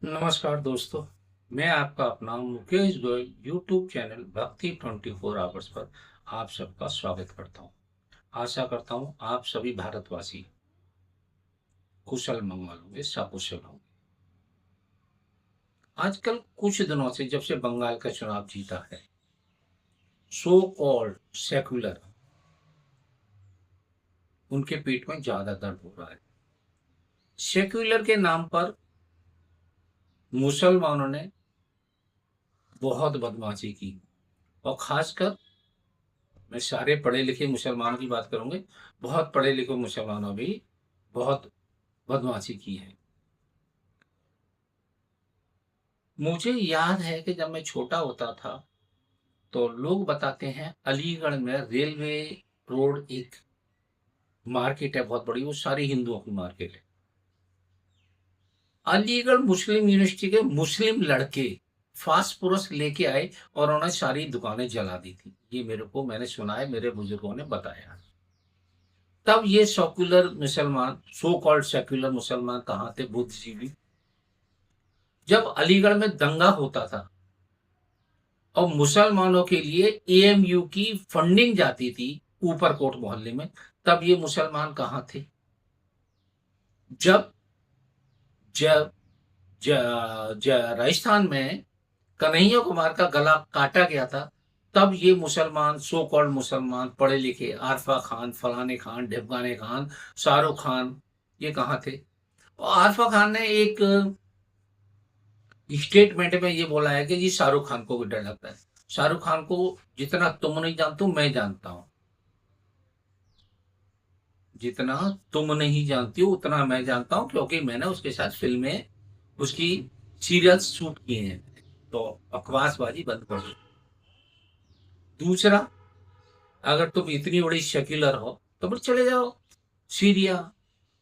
नमस्कार दोस्तों। मैं आपका अपना मुकेश गोयल यूट्यूब चैनल भक्ति 24 आवर्स पर आप सबका स्वागत करता हूँ। आशा करता हूँ आप सभी भारतवासी कुशल मंगल होंगे, सकुशल होंगे। आजकल कुछ दिनों से जब से बंगाल का चुनाव जीता है, सो कॉल्ड सेक्युलर, उनके पेट में ज्यादा दर्द हो रहा है। सेक्युलर के नाम पर मुसलमानों ने बहुत बदमाशी की, और खासकर मैं सारे पढ़े लिखे मुसलमानों की बात करूंगे। बहुत पढ़े लिखे मुसलमानों भी बहुत बदमाशी की है। मुझे याद है कि जब मैं छोटा होता था तो लोग बताते हैं अलीगढ़ में रेलवे रोड एक मार्केट है बहुत बड़ी, वो सारी हिंदुओं की मार्केट है। अलीगढ़ मुस्लिम यूनिवर्सिटी के मुस्लिम लड़के फास्फोरस लेके आए और उन्होंने सारी दुकानें जला दी थी। ये मैंने सुना है, मेरे बुजुर्गों ने बताया। तब ये सेक्युलर मुसलमान, सो कॉल्ड सेक्युलर मुसलमान कहाँ थे? बुद्धिजीवी। जब अलीगढ़ में दंगा होता था और मुसलमानों के लिए एएमयू की फंडिंग जाती थी ऊपरकोट मोहल्ले में, तब ये मुसलमान कहाँ थे? जब जब राजस्थान में कन्हैया कुमार का गला काटा गया था, तब ये मुसलमान, सो कॉल्ड मुसलमान पढ़े लिखे, आरफा खान, फलाने खान, ढिमकाने खान, शाहरुख खान, ये कहाँ थे? और आरफा खान ने एक स्टेटमेंट में ये बोला है कि जी शाहरुख खान को भी डर लगता है। शाहरुख खान को जितना तुम नहीं जानते हो, मैं जानता हूं। जितना तुम नहीं जानती हो उतना मैं जानता हूं, क्योंकि मैंने उसके साथ फिल्में, उसकी सीरियल्स शूट किए हैं। तो बकवासबाजी बंद कर दो। दूसरा, अगर तुम इतनी बड़ी सेक्युलर हो तो फिर चले जाओ सीरिया,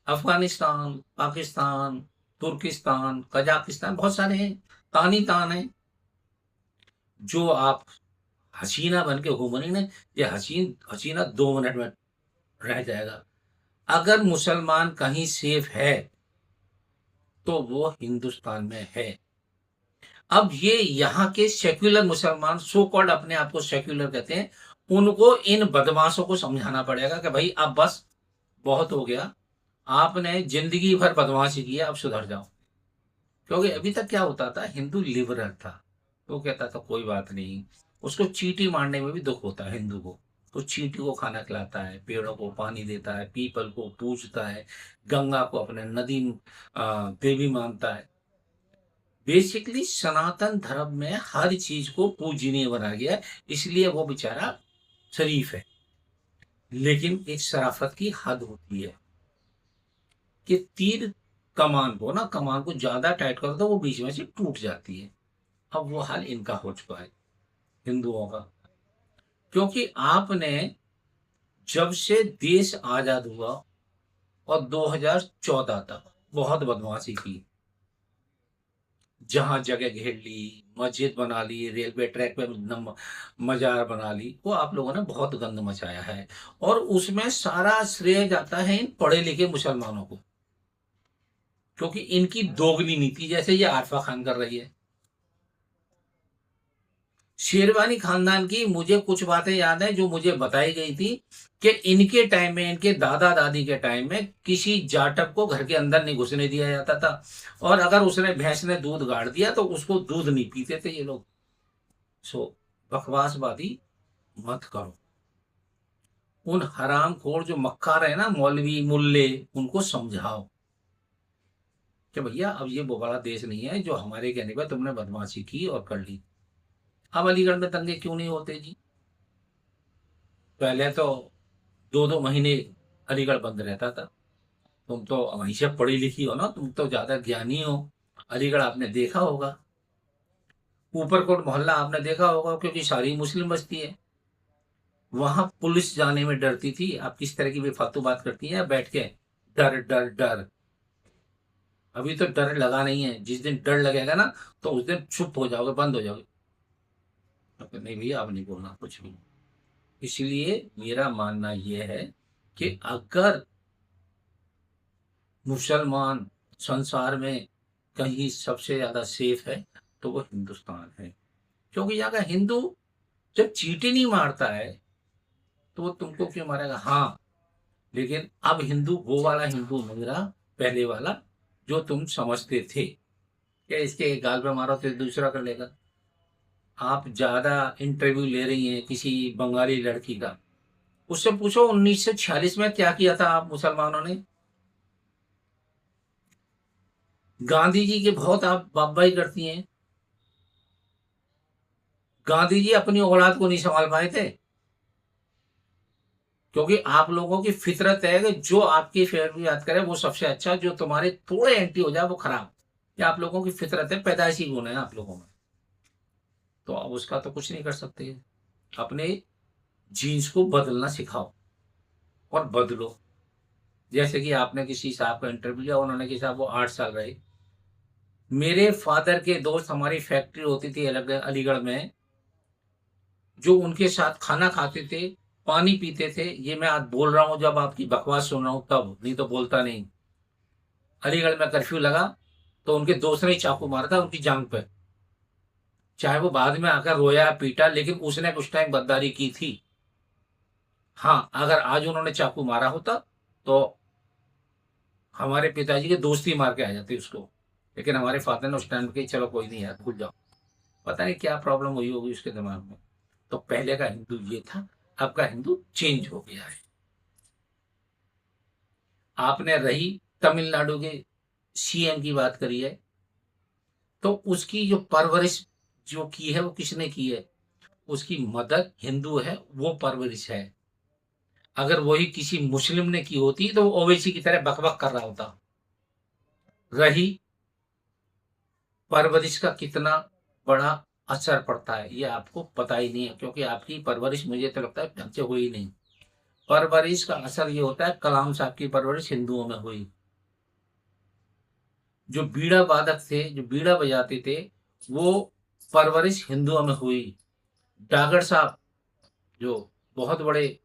अफगानिस्तान, पाकिस्तान, तुर्किस्तान, कजाकिस्तान, बहुत सारे हैं। तानी तान है। जो आप हसीना बन के घूमनी ना, ये हसीना 2 मिनट में रह जाएगा। अगर मुसलमान कहीं सेफ है तो वो हिंदुस्तान में है। अब ये यहाँ के सेक्युलर मुसलमान, सो कॉल्ड अपने आप को सेक्युलर कहते हैं, उनको इन बदमाशों को समझाना पड़ेगा कि भाई अब बस, बहुत हो गया। आपने जिंदगी भर बदमाशी की है, अब सुधर जाओ। क्योंकि अभी तक क्या होता था, हिंदू लिबरल था। तो कहता था कोई बात नहीं। उसको चींटी मारने में भी दुख होता है हिंदू को। तो चींटी को खाना खिलाता है, पेड़ों को पानी देता है, पीपल को पूजता है, गंगा को अपने नदी देवी मानता है। बेसिकली सनातन धर्म में हर चीज को पूजनीय बना गया है, इसलिए वो बेचारा शरीफ है। लेकिन एक शराफत की हद होती है कि तीर कमान को ज्यादा टाइट करो तो वो बीच में से टूट जाती है। अब वो हाल इनका हो चुका है, हिंदुओं का। क्योंकि आपने, जब से देश आजाद हुआ और 2014 तक बहुत बदमाशी की। जहां जगह घेर ली, मस्जिद बना ली, रेलवे ट्रैक पे मजार बना ली, वो आप लोगों ने बहुत गंद मचाया है। और उसमें सारा श्रेय जाता है इन पढ़े लिखे मुसलमानों को, क्योंकि इनकी दोगली नीति जैसे ये आरफा खान कर रही है। शेरवानी खानदान की मुझे कुछ बातें याद है जो मुझे बताई गई थी कि इनके टाइम में, इनके दादा दादी के टाइम में, किसी जाटक को घर के अंदर नहीं घुसने दिया जाता था। और अगर उसने, भैंस ने दूध गाड़ दिया तो उसको दूध नहीं पीते थे ये लोग। सो बकवासबाजी मत करो। उन हरामखोर जो मक्कार है ना, मौलवी मुल्ले, उनको समझाओ कि भैया अब ये वो बड़ा देश नहीं है जो हमारे कहने पर तुमने बदमाशी की और कर ली। अब अलीगढ़ में दंगे क्यों नहीं होते जी? पहले तो 2-2 महीने अलीगढ़ बंद रहता था। तुम तो वहीं से पढ़ी लिखी हो ना, तुम तो ज्यादा ज्ञानी हो। अलीगढ़ आपने देखा होगा, ऊपरकोट मोहल्ला आपने देखा होगा, क्योंकि सारी मुस्लिम बस्ती है। वहां पुलिस जाने में डरती थी। आप किस तरह की बेफालतू बात करती हैं बैठ के? डर डर डर। अभी तो डर लगा नहीं है। जिस दिन डर लगेगा ना, तो उस दिन चुप हो जाओगे, बंद हो जाओगे। तो नहीं भैया, अब नहीं बोलना कुछ भी। इसलिए मेरा मानना यह है कि अगर मुसलमान संसार में कहीं सबसे ज्यादा सेफ है तो वो हिंदुस्तान है, क्योंकि यहाँ का हिंदू जब चींटी नहीं मारता है तो वो तुमको क्यों मारेगा। हाँ, लेकिन अब हिंदू वो वाला हिंदू नहीं रहा, पहले वाला जो तुम समझते थे क्या इसके एक गाल पे मारो तो दूसरा कर लेगा। आप ज्यादा इंटरव्यू ले रही हैं किसी बंगाली लड़की का, उससे पूछो 1946 में क्या किया था आप मुसलमानों ने। गांधी जी के बहुत आप वाहवाही करती हैं, गांधी जी अपनी औलाद को नहीं संभाल पाए थे, क्योंकि आप लोगों की फितरत है कि जो आपकी फेवर भी याद करे वो सबसे अच्छा, जो तुम्हारे थोड़े एंटी हो जाए वो खराब। ये आप लोगों की फितरत है, पैदाइशी गुण है आप लोगों में। तो अब उसका तो कुछ नहीं कर सकते, अपने जीन्स को बदलना सिखाओ और बदलो। जैसे कि आपने किसी साहब का इंटरव्यू लिया, उन्होंने कि साहब वो 8 साल रहे। मेरे फादर के दोस्त, हमारी फैक्ट्री होती थी अलग अलीगढ़ में, जो उनके साथ खाना खाते थे, पानी पीते थे, ये मैं आज बोल रहा हूं जब आपकी बकवास सुन रहा हूं तब, नहीं तो बोलता नहीं। अलीगढ़ में कर्फ्यू लगा तो उनके दोस्त ने चाकू मारा था उनकी जांग पे, चाहे वो बाद में आकर रोया पीटा, लेकिन उसने कुछ टाइम गद्दारी की थी। हाँ, अगर आज उन्होंने चाकू मारा होता तो हमारे पिताजी के दोस्त ही मार के आ जाते उसको, लेकिन हमारे फादर ने उस टाइम के चलो कोई नहीं यार भूल जाओ। पता नहीं क्या प्रॉब्लम हुई होगी उसके दिमाग में। तो पहले का हिंदू ये था, अब का हिंदू चेंज हो गया है। आपने रही तमिलनाडु के सीएम की बात करी है, तो उसकी जो परवरिश जो की है वो किसने की है। उसकी मदर हिंदू है, वो परवरिश है। अगर वही किसी मुस्लिम ने की होती तो वो ओवैसी की तरह बकबक कर रहा होता। रही परवरिश का कितना बड़ा असर पड़ता है ये आपको पता ही नहीं है, क्योंकि आपकी परवरिश मुझे तो लगता है ढंग से हुई नहीं। परवरिश का असर ये होता है, कलाम साहब की परवरिश हिंदुओं में हुई। जो बीड़ा वादक थे, जो बीड़ा बजाते थे, वो परवरिश हिंदुओं में हुई। डागर साहब जो बहुत बड़े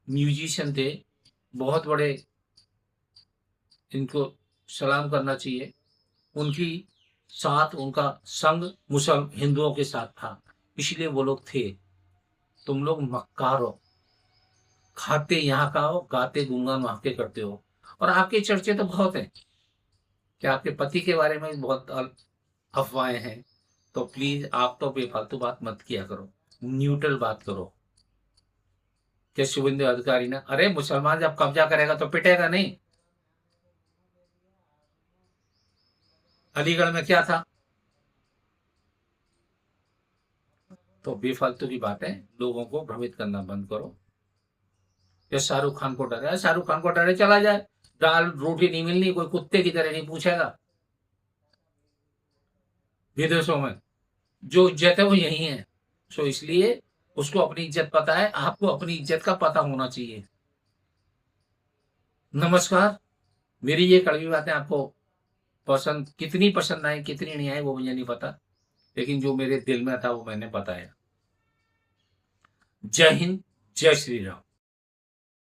म्यूजिशियन थे, बहुत बड़े, इनको सलाम करना चाहिए, उनकी साथ उनका संग मुसल हिंदुओं के साथ था, इसलिए वो लोग थे। तुम लोग मक्कार हो, खाते यहाँ का हो, गाते गुंगा वहां के करते हो। और आपके चर्चे तो बहुत हैं कि आपके पति के बारे में बहुत अफवाहें हैं। तो प्लीज आप तो बेफालतू बात मत किया करो, न्यूट्रल बात करो। कि शुभेंदु अधिकारी ने, अरे मुसलमान जब कब्जा करेगा तो पिटेगा नहीं। अलीगढ़ में क्या था। तो बेफालतू की बातें लोगों को भ्रमित करना बंद करो। या शाहरुख खान को डर है, शाहरुख खान को डरे चला जाए, दाल रोटी नहीं मिलनी कोई कुत्ते की तरह नहीं पूछेगा। विदेशों में जो इज्जत है वो यही है। सो इसलिए उसको अपनी इज्जत पता है, आपको अपनी इज्जत का पता होना चाहिए। नमस्कार। मेरी ये कड़वी बातें आपको पसंद, कितनी पसंद आई कितनी नहीं आई वो मुझे नहीं पता, लेकिन जो मेरे दिल में था वो मैंने बताया। जय हिंद, जय श्री राम।